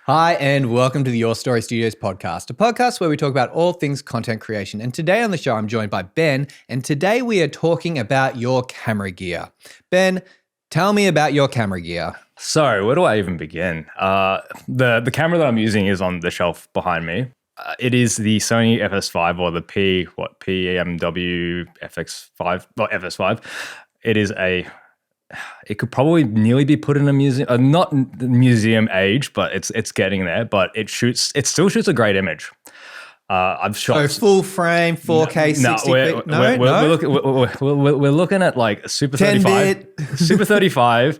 Hi, and welcome to the Your Story Studios podcast, a podcast where we talk about all things content creation. And today on the show, I'm joined by Ben, and today we are talking about your camera gear. Ben, tell me about your camera gear. So where do I even begin? The camera that I'm using is on the shelf behind me. It is the Sony FS5 or the PMW FX5 or FS5. It could probably nearly be put in a museum, not museum age, but it's getting there. But it still shoots a great image. I've shot full frame, 4K, 60. We're looking at like Super 35, Super 35,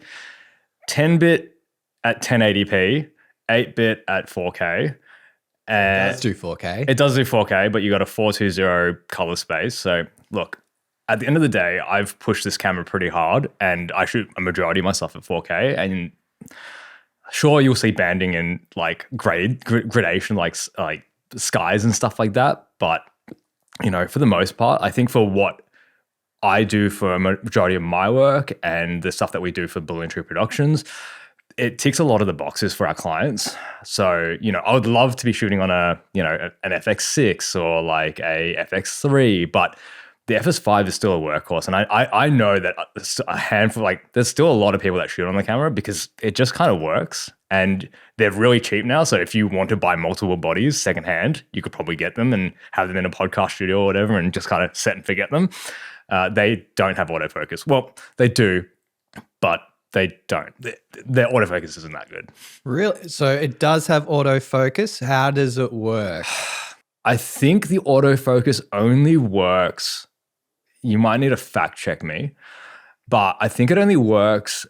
10-bit at 1080p, 8-bit at 4K. It does do 4K. It does do 4K, but you got a 420 color space. So look, at the end of the day, I've pushed this camera pretty hard, and I shoot a majority of my stuff at 4K. And sure, you'll see banding and like gradation, like skies and stuff like that. But for the most part, I think for what I do for a majority of my work and the stuff that we do for Balloon Tree Productions, it ticks a lot of the boxes for our clients. So, I would love to be shooting on an FX6 or like a FX3, but the FS5 is still a workhorse. And I know that a handful, there's still a lot of people that shoot on the camera because it just kind of works. And they're really cheap now. So if you want to buy multiple bodies secondhand, you could probably get them and have them in a podcast studio or whatever and just kind of set and forget them. They don't have autofocus. Well, they do, but they don't. Their autofocus isn't that good. Really? So it does have autofocus. How does it work? I think the autofocus only works. You might need to fact check me, but I think it only works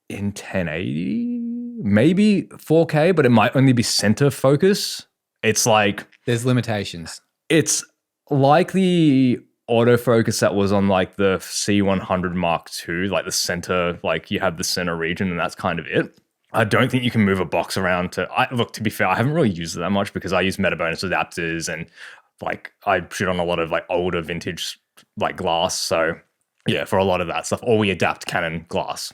in 1080, maybe 4K, but it might only be center focus. It's like there's limitations. It's like the autofocus that was on like the C100 Mark II, like the center, like you have the center region and that's kind of it. I don't think you can move a box around to be fair, I haven't really used it that much because I use Metabonus adapters and like I shoot on a lot of like older vintage like glass. So yeah, for a lot of that stuff, or we adapt Canon glass.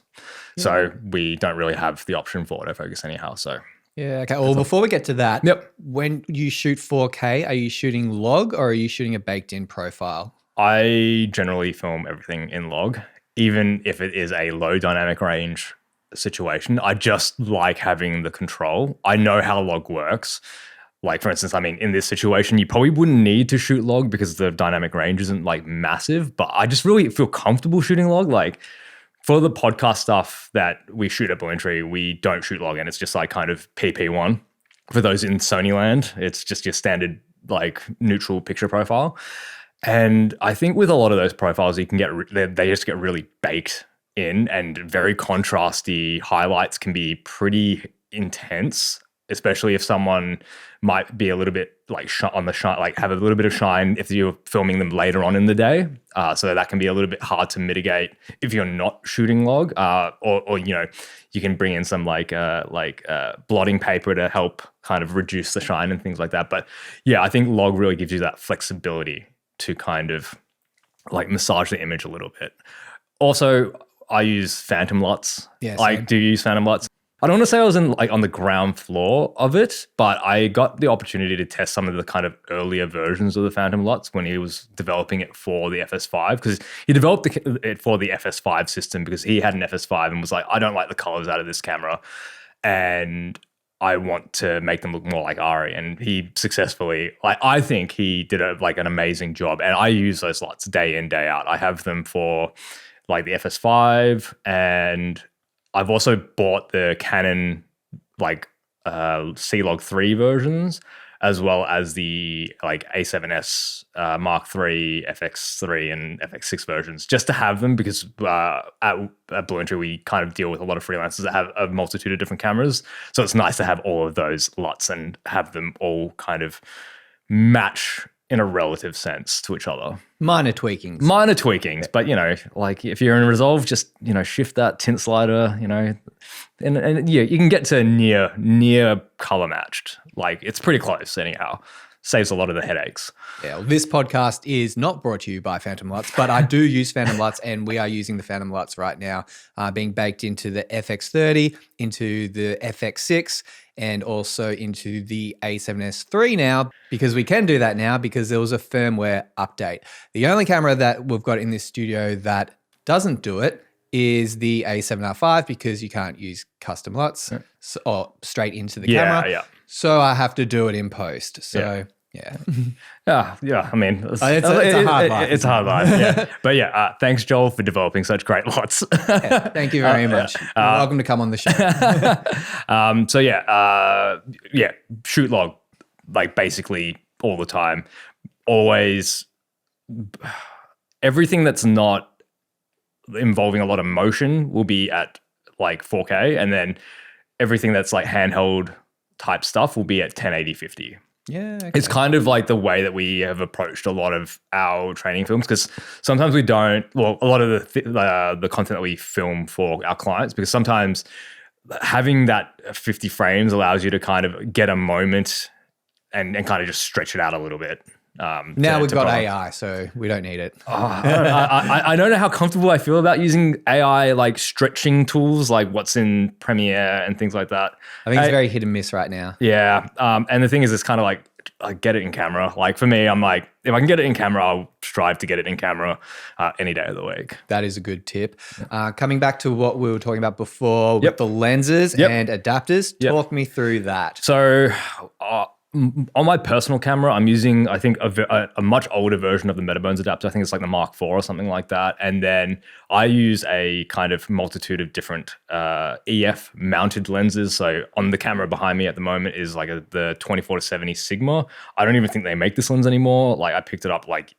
Yeah. So we don't really have the option for autofocus anyhow. So yeah, okay. Well, before we get to that, yep. When you shoot 4K, are you shooting log or are you shooting a baked in profile? I generally film everything in log, even if it is a low dynamic range situation. I just like having the control. I know how log works. Like for instance, in this situation, you probably wouldn't need to shoot log because the dynamic range isn't like massive, but I just really feel comfortable shooting log. Like for the podcast stuff that we shoot at Balloon Tree, we don't shoot log and it's just like kind of PP1. For those in Sony land, it's just your standard like neutral picture profile. And I think with a lot of those profiles, you can they just get really baked in and very contrasty. Highlights can be pretty intense, especially if someone might be a little bit like on the shine, like have a little bit of shine if you're filming them later on in the day. So that can be a little bit hard to mitigate if you're not shooting log, or you can bring in some blotting paper to help kind of reduce the shine and things like that. But yeah, I think log really gives you that flexibility to kind of like massage the image a little bit. Also, I use Phantom LUTs. Yeah, I do use Phantom LUTs. I don't want to say I was on the ground floor of it, but I got the opportunity to test some of the kind of earlier versions of the Phantom LUTs when he was developing it for the FS5, because he developed it for the FS5 system because he had an FS5 and was like, I don't like the colors out of this camera and I want to make them look more like Ari. And he successfully, I think he did an amazing job. And I use those LUTs day in, day out. I have them for like the FS5, and I've also bought the Canon C-Log 3 versions, as well as the A7S Mark III, FX3 and FX6 versions, just to have them because at Balloon Tree we kind of deal with a lot of freelancers that have a multitude of different cameras. So it's nice to have all of those LUTs and have them all kind of match in a relative sense to each other. Minor tweakings, but if you're in Resolve, just shift that tint slider, and yeah, you can get to near color matched. Like it's pretty close anyhow. saves a lot of the headaches. Yeah, well, this podcast is not brought to you by Phantom LUTs, but I do use Phantom LUTs, and we are using the Phantom LUTs right now, being baked into the FX30, into the FX6, and also into the A7S III now, because we can do that now because there was a firmware update. The only camera that we've got in this studio that doesn't do it is the A7R5, because you can't use custom LUTs or straight into the camera. Yeah. So I have to do it in post. So yeah. Yeah. I mean, it's a hard life. It's a hard life. Yeah. But yeah, thanks, Joel, for developing such great LUTs. Thank you very much. You're welcome to come on the show. Shoot log, like basically all the time. Always, everything that's not involving a lot of motion will be at like 4K, and then everything that's like handheld type stuff will be at 1080-50. Yeah, okay. It's kind of like the way that we have approached a lot of our training films, because sometimes we don't. Well, a lot of the content that we film for our clients, because sometimes having that 50 frames allows you to kind of get a moment and kind of just stretch it out a little bit. Now we've got AI, so we don't need it. I don't know how comfortable I feel about using AI like stretching tools, like what's in Premiere and things like that. I think it's very hit and miss right now. Yeah. And the thing is, it's kind of like, I get it in camera. Like for me, I'm like, if I can get it in camera, I'll strive to get it in camera any day of the week. That is a good tip. Coming back to what we were talking about before with the lenses and adapters, talk me through that. So on my personal camera, I'm using, I think, a much older version of the Metabones adapter. I think it's like the Mark IV or something like that. And then I use a kind of multitude of different EF mounted lenses. So on the camera behind me at the moment is like the 24-70 Sigma. I don't even think they make this lens anymore. Like I picked it up like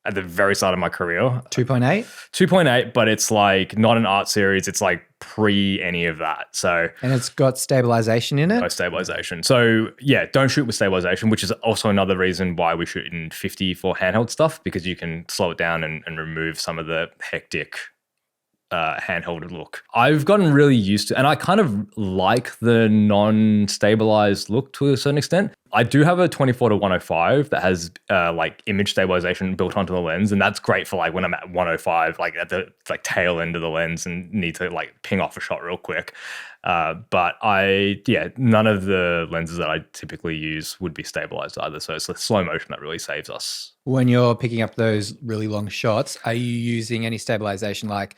at the very start of my career. 2.8? 2.8, but it's like not an art series. It's like pre any of that. So, and it's got stabilization in it? No stabilization. So yeah, don't shoot with stabilization, which is also another reason why we shoot in 50 for handheld stuff, because you can slow it down and remove some of the hectic handheld look. I've gotten really used to, and I kind of like the non-stabilized look to a certain extent. I do have a 24-105 that has like image stabilization built onto the lens, and that's great for like when I'm at 105, like at the like tail end of the lens and need to like ping off a shot real quick. But none of the lenses that I typically use would be stabilized either. So it's the slow motion that really saves us. When you're picking up those really long shots, are you using any stabilization like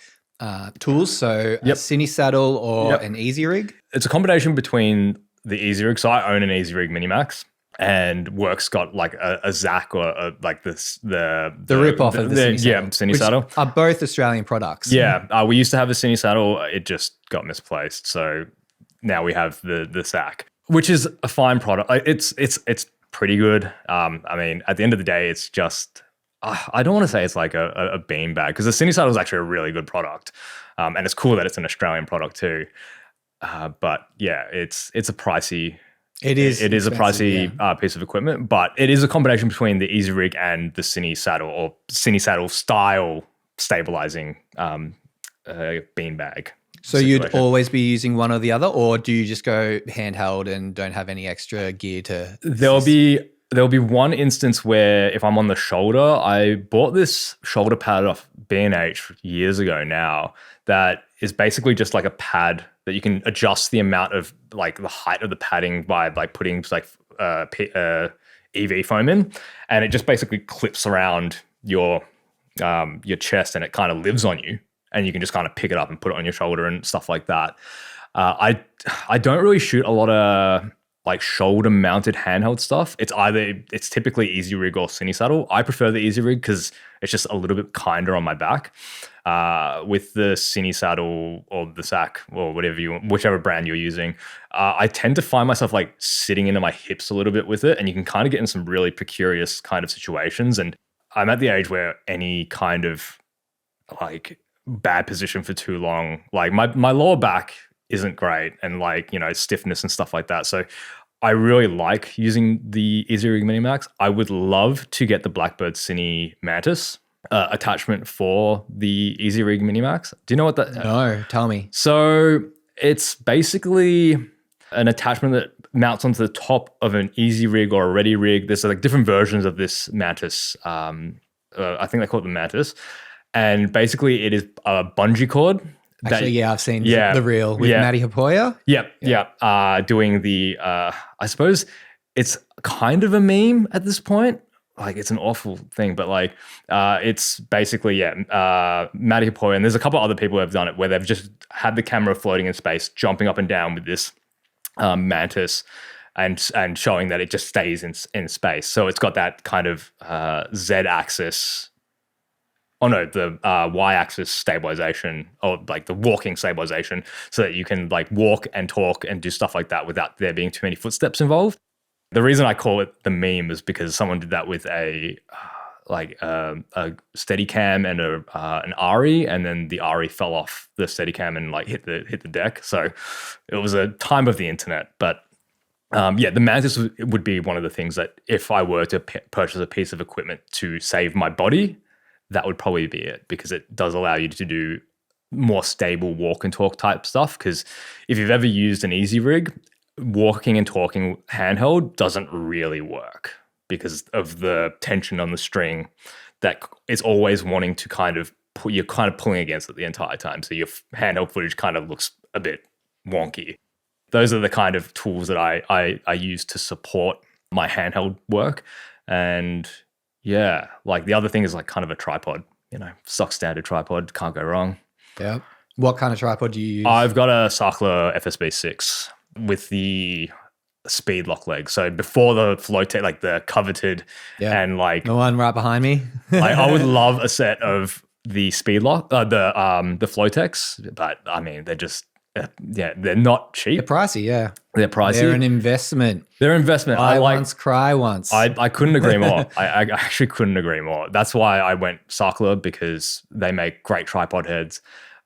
tools? So a cinesaddle or an Easy Rig? It's a combination between the Easy Rig. So I own an Easy Rig Minimax, and Work's got like a Zac or like this the rip-off of the cinesaddle. Yeah, cinesaddle. Which are both Australian products. Yeah, we used to have a cinesaddle. It just got misplaced. So now we have the Zac, which is a fine product. It's pretty good. I mean, at the end of the day, it's just, I don't want to say it's like a beanbag, because the cinesaddle is actually a really good product. And it's cool that it's an Australian product too. But yeah, it's a pricey. It is a pricey piece of equipment, but it is a combination between the Easy Rig and the cinesaddle or cinesaddle-style stabilizing beanbag. So you'd always be using one or the other, or do you just go handheld and don't have any extra gear to? There'll be one instance where if I'm on the shoulder, I bought this shoulder pad off B&H years ago now that is basically just like a pad that you can adjust the amount of like the height of the padding by like putting like EV foam in, and it just basically clips around your chest and it kind of lives on you, and you can just kind of pick it up and put it on your shoulder and stuff like that. I don't really shoot a lot of like shoulder mounted handheld stuff. It's typically Easy Rig or cinesaddle. I prefer the Easy Rig because it's just a little bit kinder on my back. With the cinesaddle or the Zac or whichever brand you're using, I tend to find myself like sitting into my hips a little bit with it, and you can kind of get in some really precarious kind of situations. And I'm at the age where any kind of like bad position for too long, like my lower back isn't great, and like, stiffness and stuff like that. So I really like using the Easy Rig Minimax. I would love to get the Blackbird Cine Mantis attachment for the Easy Rig Minimax. Do you know what that? No, tell me. So it's basically an attachment that mounts onto the top of an easy rig or a ready rig. There's like different versions of this mantis. I think they call it the mantis. And basically it is a bungee cord. Actually, I've seen the reel with Matty Hapoya. Yep. Doing the, I suppose it's kind of a meme at this point. Like it's an awful thing, but like it's basically, Matty Hapoya, and there's a couple other people who have done it where they've just had the camera floating in space, jumping up and down with this mantis and showing that it just stays in space. So it's got that kind of Z-axis, the Y-axis stabilization, or like the walking stabilization, so that you can like walk and talk and do stuff like that without there being too many footsteps involved. The reason I call it the meme is because someone did that with a Steadicam and an ARRI, and then the ARRI fell off the Steadicam and like hit the deck. So it was a time of the internet. But the Mantis would be one of the things that if I were to purchase a piece of equipment to save my body, that would probably be it, because it does allow you to do more stable walk and talk type stuff. Because if you've ever used an easy rig, walking and talking handheld doesn't really work because of the tension on the string that it's always wanting to you're kind of pulling against it the entire time. So your handheld footage kind of looks a bit wonky. Those are the kind of tools that I use to support my handheld work. And yeah, like the other thing is like kind of a tripod, stock standard tripod, can't go wrong. Yeah. What kind of tripod do you use? I've got a Sachtler FSB6 with the speed lock leg. So before the Flowtech, like the coveted and like the one right behind me. Like I would love a set of the speed lock, the Flowtechs, but I mean, they're just, they're not cheap. They're pricey, yeah. They're pricey. They're an investment. Buy once, cry once. I couldn't agree more. I actually couldn't agree more. That's why I went Sachtler, because they make great tripod heads.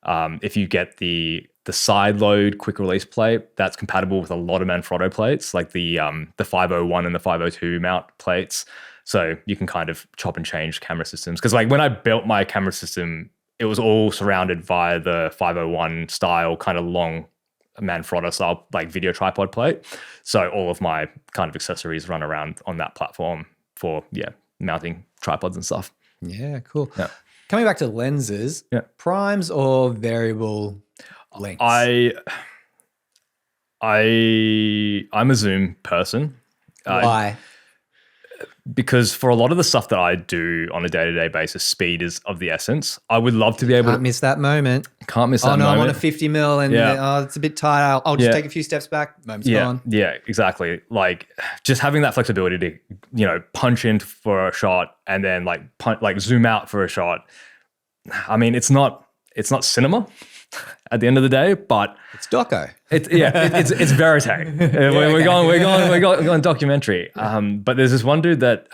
If you get the side load quick release plate, that's compatible with a lot of Manfrotto plates, like the 501 and the 502 mount plates. So you can kind of chop and change camera systems. Because like when I built my camera system, it was all surrounded via the 501 style, kind of long Manfrotto style, like video tripod plate. So all of my kind of accessories run around on that platform for mounting tripods and stuff. Yeah, cool. Yeah. Coming back to lenses, primes or variable lengths? I'm a zoom person. Why? Because for a lot of the stuff that I do on a day-to-day basis, speed is of the essence. I would love to be able Can't miss that moment. Can't miss that moment. I'm on a 50 mil and it's a bit tight. I'll just take a few steps back. Moment's gone. Yeah, exactly. Like just having that flexibility to, punch in for a shot and then like zoom out for a shot. I mean, it's not cinema at the end of the day, but it's doco. It's verite. We're going documentary. But there's this one dude that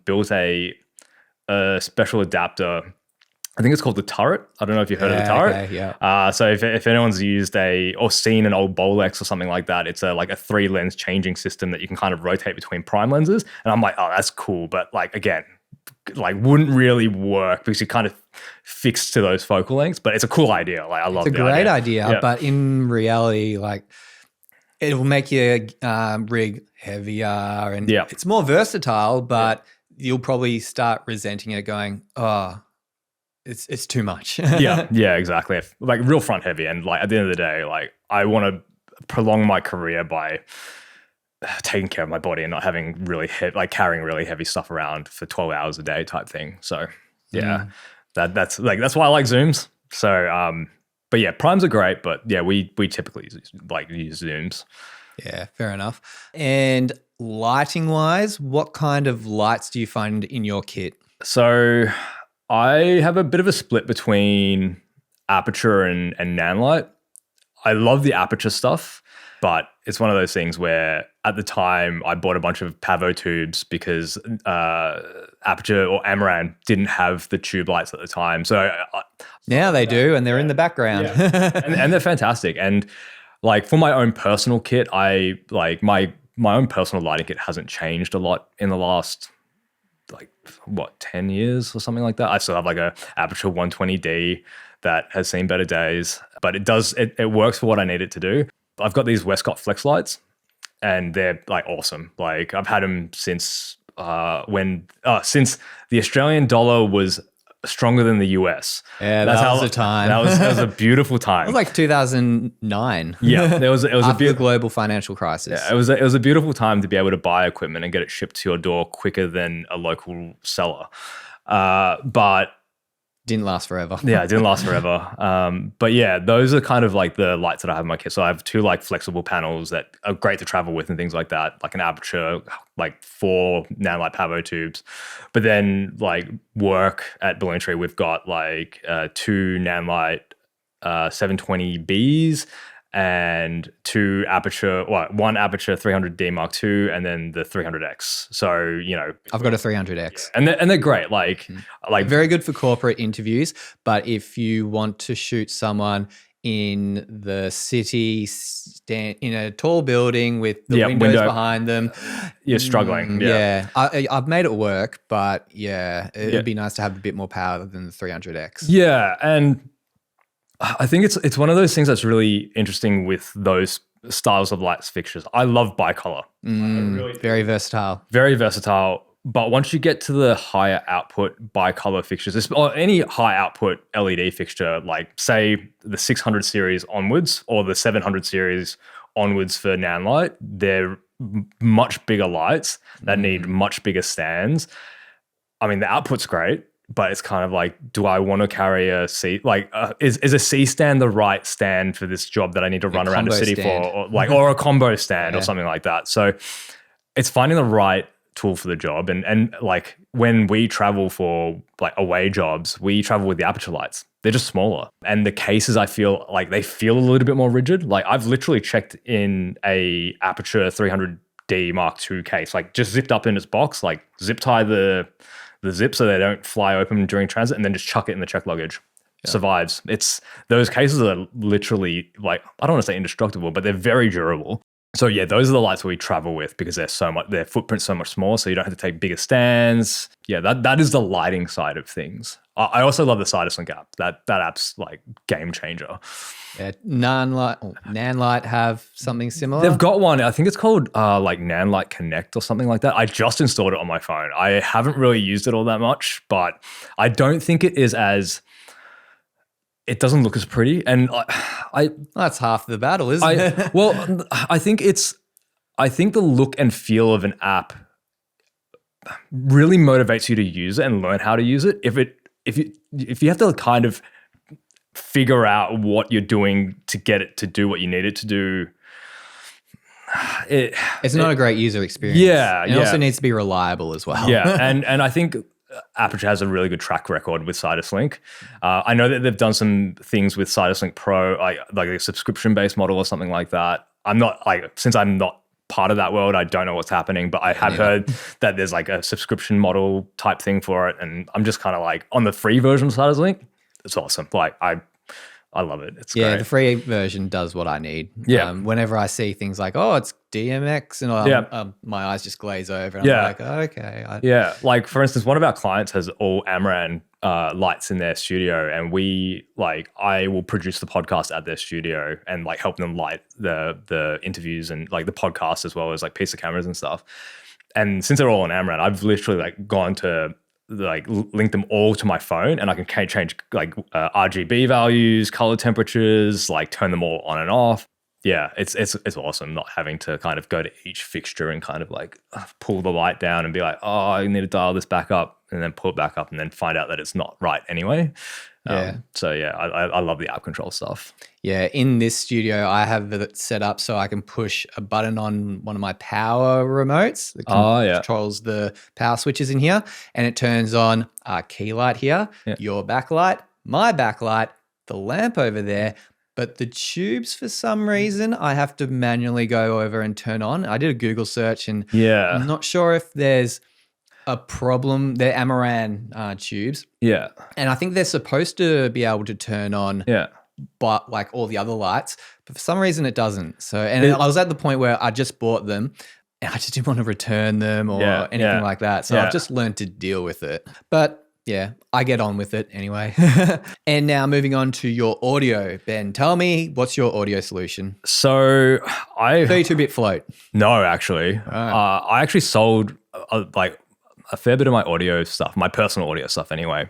built a special adapter. I think it's called the turret. I don't know if you've heard of the turret. Okay, yeah. So if anyone's used or seen an old Bolex or something like that, it's like a 3-lens changing system that you can kind of rotate between prime lenses. And I'm like, oh, that's cool. But like, again, like wouldn't really work because you kind of fixed to those focal lengths, but it's a cool idea. Like I love it. It's a great idea, but in reality, like it will make your rig heavier and it's more versatile, but you'll probably start resenting it going, oh, it's too much. yeah, exactly. Like real front heavy. And like at the end of the day, like I want to prolong my career by taking care of my body and not having carrying really heavy stuff around for 12 hours a day type thing. So that's why I like zooms. So, but yeah, primes are great, but yeah, we typically use zooms. Yeah, fair enough. And lighting wise, what kind of lights do you find in your kit? So I have a bit of a split between Aputure and Nanlite. I love the Aputure stuff, but it's one of those things where at the time I bought a bunch of Pavo tubes because Aputure or Amaran didn't have the tube lights at the time. So now they do, and they're in the background. and they're fantastic. And like for my own personal kit, I like my own personal lighting kit hasn't changed a lot in the last 10 years or something like that. I still have like a Aputure 120D that has seen better days, but it works for what I need it to do. I've got these Westcott flex lights, and they're like awesome. Like I've had them since since the Australian dollar was stronger than the US. Yeah, that was the time. That was a beautiful time. It was like 2009. Yeah, it was After the global financial crisis. Yeah, it was a beautiful time to be able to buy equipment and get it shipped to your door quicker than a local seller. But didn't last forever. Yeah, it didn't last forever. But yeah, those are kind of like the lights that I have in my kit. So I have 2 like flexible panels that are great to travel with and things like that, like an Aputure, like 4 nanlight pavo tubes. But then like work at Balloon Tree, we've got like 2 nanlight 720Bs and 2 Aputure, one Aputure 300D Mark II, and then the 300X. So, you know, I've got a 300X, and they're great. Like very good for corporate interviews. But if you want to shoot someone in the city, in a tall building with the windows behind them, you're struggling. I've made it work, but it'd be nice to have a bit more power than the 300X. Yeah, and I think it's one of those things that's really interesting with those styles of lights fixtures. I love bicolor. Very versatile. Very versatile. But once you get to the higher output bicolor fixtures, or any high output LED fixture, like say the 600 series onwards or the 700 series onwards for Nanlite, they're much bigger lights that need much bigger stands. I mean, the output's great, but it's kind of like, do I want to carry a C? Like, is a C stand the right stand for this job that I need to run around a city for, or a combo stand or something like that? So it's finding the right tool for the job. And like when we travel for like away jobs, we travel with the Aputure lights. They're just smaller. And the cases, I feel like they feel a little bit more rigid. Like I've literally checked in a Aputure 300D Mark II case, like just zipped up in its box, like zip tie the zip so they don't fly open during transit, and then just chuck it in the check luggage. Survives. Those cases are literally like, I don't want to say indestructible, but they're very durable. So yeah, those are the lights that we travel with because their footprint's so much smaller, so you don't have to take bigger stands. Yeah, that is the lighting side of things. I also love the Cinesaddle-style app. That app's like game changer. Yeah, Nanlite have something similar. They've got one. I think it's called like Nanlite Connect or something like that. I just installed it on my phone. I haven't really used it all that much, but I don't think it is as. It doesn't look as pretty, and that's half the battle, isn't it? Well, I think the look and feel of an app really motivates you to use it and learn how to use it. If you have to kind of figure out what you're doing to get it to do what you need it to do, it's not a great user experience. Yeah, it also needs to be reliable as well. Yeah, and I think Aputure has a really good track record with CinesaddleStyle. I know that they've done some things with CinesaddleStyle Pro, like a subscription-based model or something like that. Since I'm not part of that world, I don't know what's happening, but I have heard that there's like a subscription model type thing for it, and I'm just kind of like on the free version of CinesaddleStyle. It's awesome. Like I love it. It's great. The free version does what I need. Yeah. Whenever I see things like, it's DMX, and my eyes just glaze over. And I'm like, okay. Like for instance, one of our clients has all Amaran lights in their studio, and I will produce the podcast at their studio and like help them light the interviews and like the podcast as well as like piece of cameras and stuff. And since they're all on Amaran, I've literally like gone to like link them all to my phone, and I can change like RGB values, color temperatures, like turn them all on and off. Yeah, it's awesome not having to kind of go to each fixture and kind of like pull the light down and be like, I need to dial this back up, and then pull it back up and then find out that it's not right anyway. So yeah, I love the app control stuff. Yeah, in this studio, I have it set up so I can push a button on one of my power remotes that controls the power switches in here, and it turns on our key light here, your backlight, my backlight, the lamp over there. But the tubes, for some reason, I have to manually go over and turn on. I did a Google search, and I'm not sure if there's a problem. They're Amaran tubes. Yeah. And I think they're supposed to be able to turn on but like all the other lights. But for some reason, it doesn't. So, and I was at the point where I just bought them, and I just didn't want to return them or anything like that. So I've just learned to deal with it. But Yeah, I get on with it anyway. And now moving on to your audio, Ben. Tell me, what's your audio solution? So 32-bit float. No, actually, I actually sold like a fair bit of my audio stuff, my personal audio stuff anyway,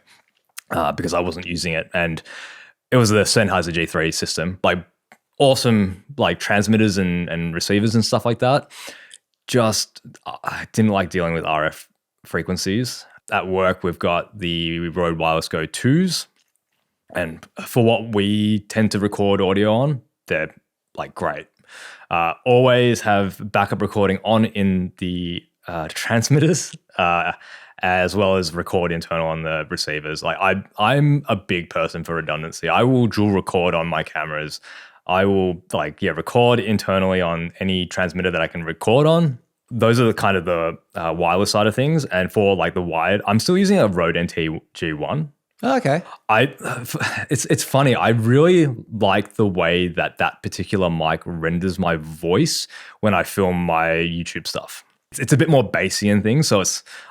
because I wasn't using it, and it was the Sennheiser G3 system, like awesome, like transmitters and receivers and stuff like that. Just I didn't like dealing with RF frequencies. At work, we've got the Rode Wireless Go 2s, and for what we tend to record audio on, they're like great. Always have backup recording on in the transmitters, as well as record internal on the receivers. Like I'm a big person for redundancy. I will dual record on my cameras. I will record internally on any transmitter that I can record on. Those are the kind of the wireless side of things. And for like the wired, I'm still using a Rode NT G1. Oh, okay. It's funny. I really like the way that particular mic renders my voice when I film my YouTube stuff. It's a bit more bassy and things, so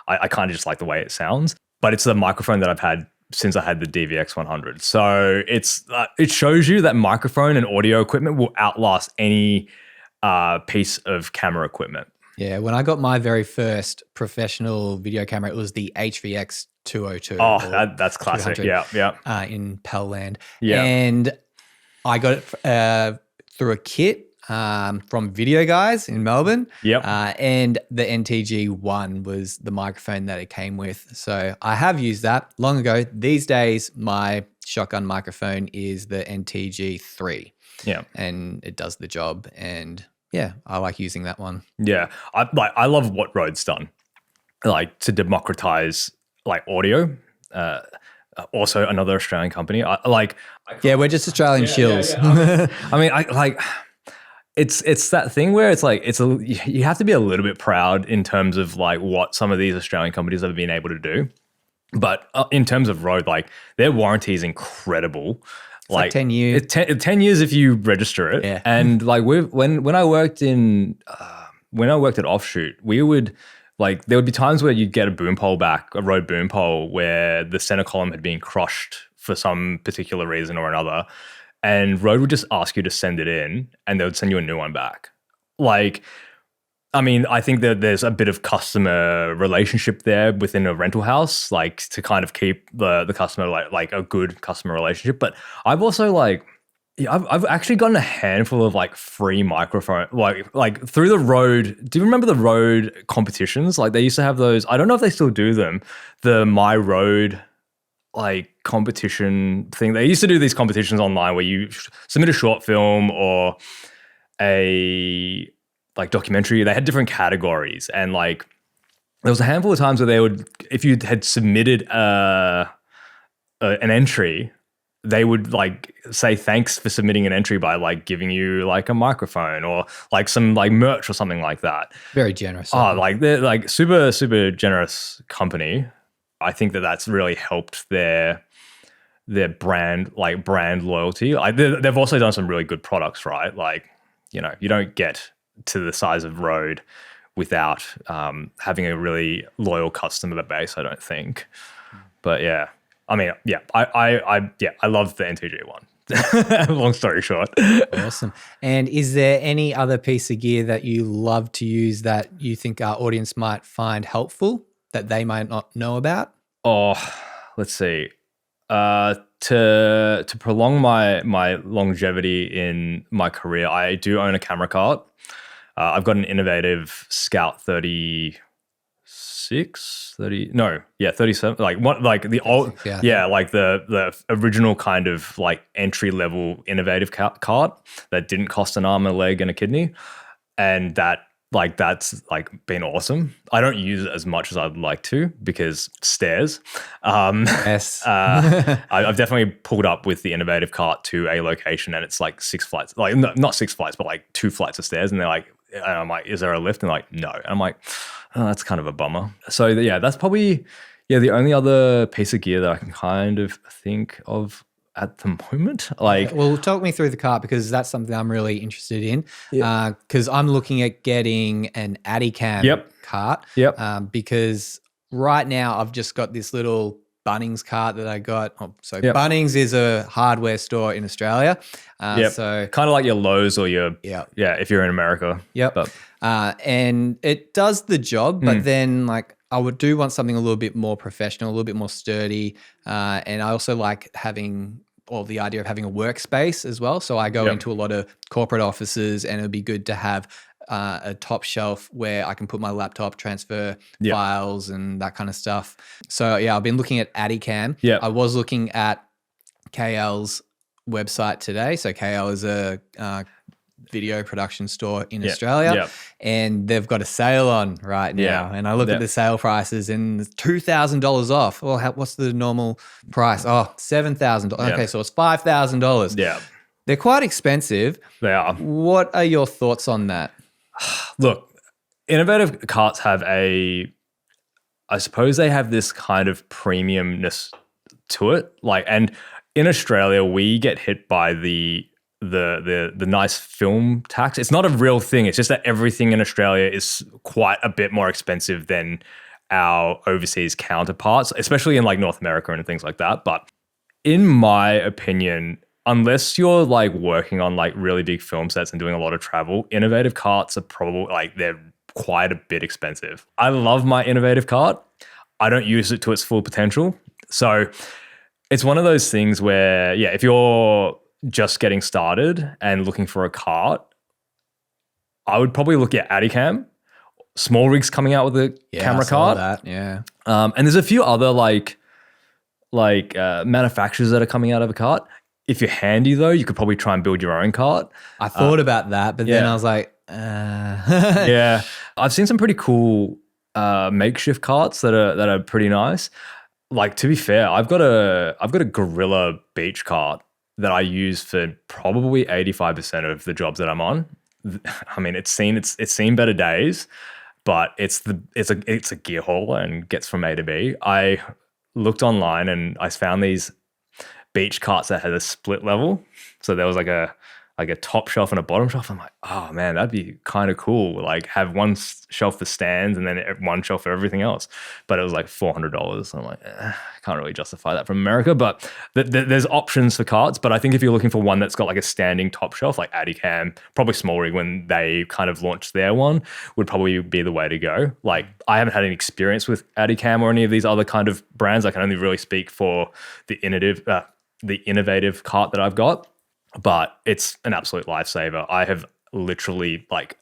I kind of just like the way it sounds. But it's the microphone that I've had since I had the DVX 100. So it shows you that microphone and audio equipment will outlast any piece of camera equipment. Yeah, when I got my very first professional video camera, it was the HVX 202. Oh, that's classic. Yeah. In Pell Land. Yeah. And I got it through a kit from Video Guys in Melbourne. Yep. And the NTG1 was the microphone that it came with. So I have used that long ago. These days, my shotgun microphone is the NTG3. Yeah. And it does the job. And yeah, I like using that one. Yeah. I love what Rode's done, like to democratize like audio. Also another Australian company. We're just Australian shills. Yeah. I mean, it's that thing where it's like you have to be a little bit proud in terms of like what some of these Australian companies have been able to do. But in terms of Rode, like their warranty is incredible. Like 10 years. 10 years if you register it. Yeah. And like when I worked at Offshoot, we would there would be times where you'd get a boom pole back, a Rode boom pole, where the center column had been crushed for some particular reason or another. And Rode would just ask you to send it in and they would send you a new one back. I think that there's a bit of customer relationship there within a rental house, like to kind of keep the customer like a good customer relationship. But I've also I've actually gotten a handful of like free microphone, like through the Rode. Do you remember the Rode competitions? Like they used to have those. I don't know if they still do them. The My Rode competition thing. They used to do these competitions online where you submit a short film or a documentary. They had different categories, and there was a handful of times where they would, if you had submitted an entry, they would say thanks for submitting an entry by giving you a microphone or some merch or something like that. Very generous. They're super generous company. I think that that's really helped their brand loyalty. They've also done some really good products, right? You don't get to the size of Rode without having a really loyal customer base, I don't think. But yeah, I love the NTG one. Long story short. Awesome. And is there any other piece of gear that you love to use that you think our audience might find helpful that they might not know about? Oh, let's see. To prolong my longevity in my career, I do own a camera cart. I've got an innovative Scout 37, the old, the original kind of entry level innovative cart that didn't cost an arm, a leg, and a kidney, and that's been awesome. I don't use it as much as I'd like to because stairs. Yes. I've definitely pulled up with the innovative cart to a location and it's 6 flights, not 6 flights, but 2 flights of stairs, and they're and I'm like, is there a lift? And they're like, no. And I'm like, oh, that's kind of a bummer. So yeah, that's probably the only other piece of gear that I can kind of think of at the moment. Well, talk me through the cart because that's something I'm really interested in. Because I'm looking at getting an Adicam cart. Yep. Because right now I've just got this little Bunnings cart that I got. Yep. Bunnings is a hardware store in Australia. So kind of like your Lowe's or your yeah, if you're in America. Yep. But and it does the job, but then like I would do want something a little bit more professional, a little bit more sturdy. And I also like having the idea of having a workspace as well. So I go into a lot of corporate offices, and it'd be good to have a top shelf where I can put my laptop, transfer files and that kind of stuff. So yeah, I've been looking at Adicam. Yeah. I was looking at KL's website today. So KL is a video production store in Australia, and they've got a sale on right now. And I look at the sale prices, and it's $2,000 off. Well, what's the normal price? Oh, $7,000. Okay, so it's $5,000. Yeah. They're quite expensive. They are. What are your thoughts on that? Look, innovative carts have I suppose they have this kind of premiumness to it. Like, and in Australia, we get hit by the nice film tax. It's not a real thing. It's just that everything in Australia is quite a bit more expensive than our overseas counterparts, especially in like North America and things like that. But in my opinion, unless you're like working on like really big film sets and doing a lot of travel, innovative carts are probably like they're quite a bit expensive. I love my innovative cart. I don't use it to its full potential. So it's one of those things where, if you're just getting started and looking for a cart, I would probably look at Adicam. Small Rig's coming out with a camera cart. And there's a few other like manufacturers that are coming out of a cart. If you're handy though, you could probably try and build your own cart. I thought about that, but then I was like, yeah. I've seen some pretty cool makeshift carts that are pretty nice. Like, to be fair, I've got a Gorilla beach cart that I use for probably 85% of the jobs that I'm on. I mean, it's seen better days, but it's a gear haul and gets from A to B. I looked online and I found these beach carts that had a split level. So there was like a top shelf and a bottom shelf. I'm like, oh man, that'd be kind of cool. Like have one shelf for stands and then one shelf for everything else. But it was like $400. I'm like, I can't really justify that from America. But there's options for carts. But I think if you're looking for one that's got like a standing top shelf, like Adicam, probably Small Rig when they kind of launched their one, would probably be the way to go. Like I haven't had any experience with Adicam or any of these other kind of brands. I can only really speak for the innovative cart that I've got. But it's an absolute lifesaver. I have literally like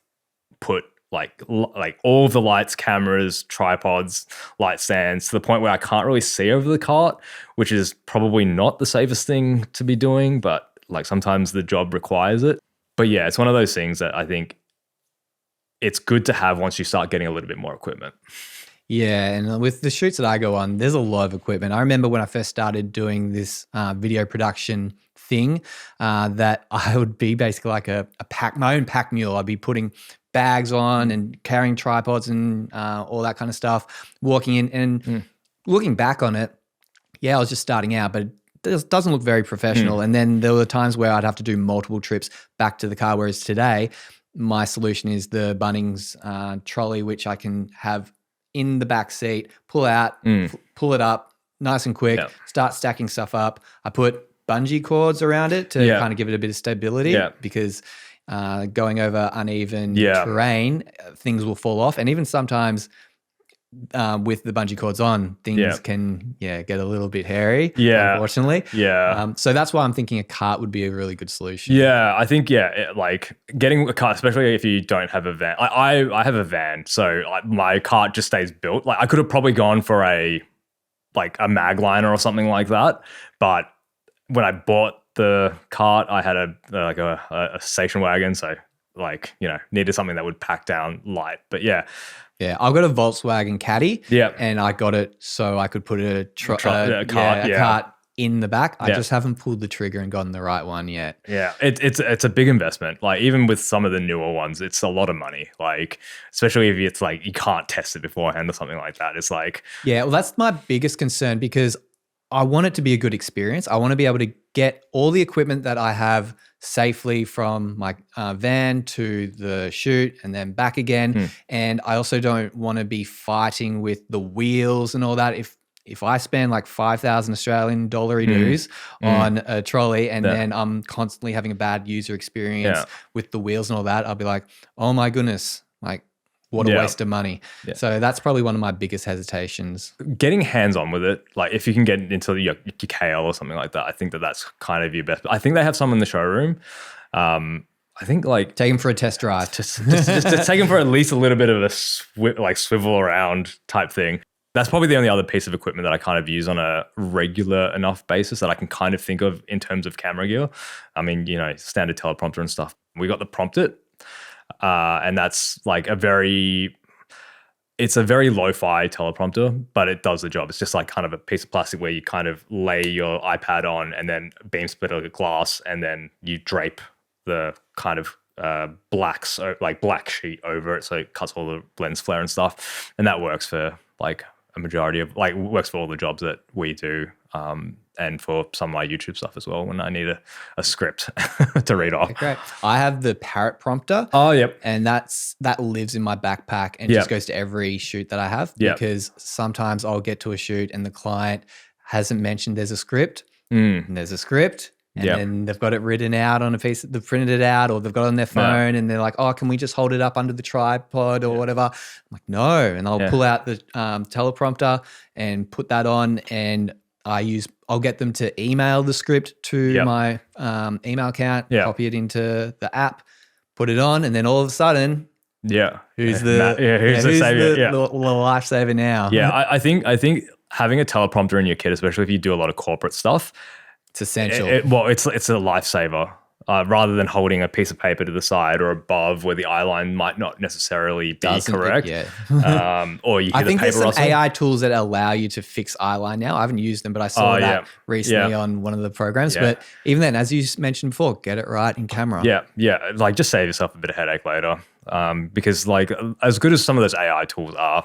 put like all of the lights, cameras, tripods, light stands to the point where I can't really see over the cart, which is probably not the safest thing to be doing, but like sometimes the job requires it. But yeah, it's one of those things that I think it's good to have once you start getting a little bit more equipment. Yeah, and with the shoots that I go on, there's a lot of equipment. I remember when I first started doing this video production thing, that I would be basically like my own pack mule. I'd be putting bags on and carrying tripods and all that kind of stuff, walking in and looking back on it, I was just starting out, but it doesn't look very professional. And then there were times where I'd have to do multiple trips back to the car, whereas today, my solution is the Bunnings trolley, which I can have in the back seat, pull out, pull it up nice and quick, start stacking stuff up. I put bungee cords around it to kind of give it a bit of stability because going over uneven terrain, things will fall off. And even sometimes with the bungee cords on, things can get a little bit hairy, unfortunately. So that's why I'm thinking a cart would be a really good solution. Yeah, I think, like getting a cart, especially if you don't have a van. I have a van, so my cart just stays built. Like I could have probably gone for a Magliner or something like that, but when I bought the cart, I had a station wagon, so needed something that would pack down light. But yeah, I've got a Volkswagen Caddy, and I got it so I could put a cart in the back. I just haven't pulled the trigger and gotten the right one yet. Yeah, it's a big investment. Like even with some of the newer ones, it's a lot of money. Like especially if it's like you can't test it beforehand or something like that. It's like well, that's my biggest concern because I want it to be a good experience. I want to be able to get all the equipment that I have safely from my van to the shoot and then back again. And I also don't want to be fighting with the wheels and all that. if I spend like 5,000 Australian dollar dues on a trolley and then I'm constantly having a bad user experience with the wheels and all that, I'll be like, oh my goodness, like what a waste of money. So that's probably one of my biggest hesitations. Getting hands-on with it, like if you can get into your KL or something like that, I think that's kind of your best. I think they have some in the showroom. I think like take them for a test drive. Just take them for at least a little bit of a swivel around type thing. That's probably the only other piece of equipment that I kind of use on a regular enough basis that I can kind of think of in terms of camera gear. I mean, standard teleprompter and stuff. We got the Promptit, and that's like it's a very lo-fi teleprompter, but it does the job. It's just like kind of a piece of plastic where you kind of lay your iPad on and then beam splitter the glass and then you drape the kind of black sheet over it, so it cuts all the lens flare and stuff, and that works for like a majority of works for all the jobs that we do, and for some of my YouTube stuff as well when I need a script to read off. Okay, great. I have the Parrot prompter. Oh, yep. And that lives in my backpack and just goes to every shoot that I have because sometimes I'll get to a shoot and the client hasn't mentioned there's a script and there's a script. And then they've got it written out on a piece, they've printed it out or they've got it on their phone and they're like, oh, can we just hold it up under the tripod or whatever? I'm like, no. And I'll pull out the teleprompter and put that on and I'll get them to email the script to my email account, copy it into the app, put it on, and then all of a sudden, who's the savior? The lifesaver now? Yeah, I think having a teleprompter in your kit, especially if you do a lot of corporate stuff, it's essential. It's a lifesaver. Rather than holding a piece of paper to the side or above where the eye line might not necessarily be correct. Or you hit I think a paper there's some AI tools that allow you to fix eye line now. I haven't used them, but I saw that recently on one of the programs. But even then, as you mentioned before, get it right in camera. Yeah. Like just save yourself a bit of headache later. Because like as good as some of those AI tools are,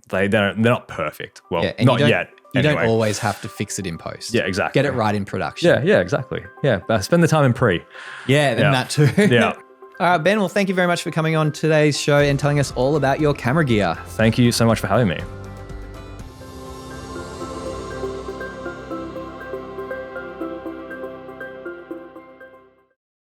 they're not perfect. Well, not yet. You don't always have to fix it in post. Yeah, exactly. Get it right in production. Yeah, exactly. Yeah, spend the time in pre. Yeah, then that too. Yeah. All right, Ben, well, thank you very much for coming on today's show and telling us all about your camera gear. Thank you so much for having me.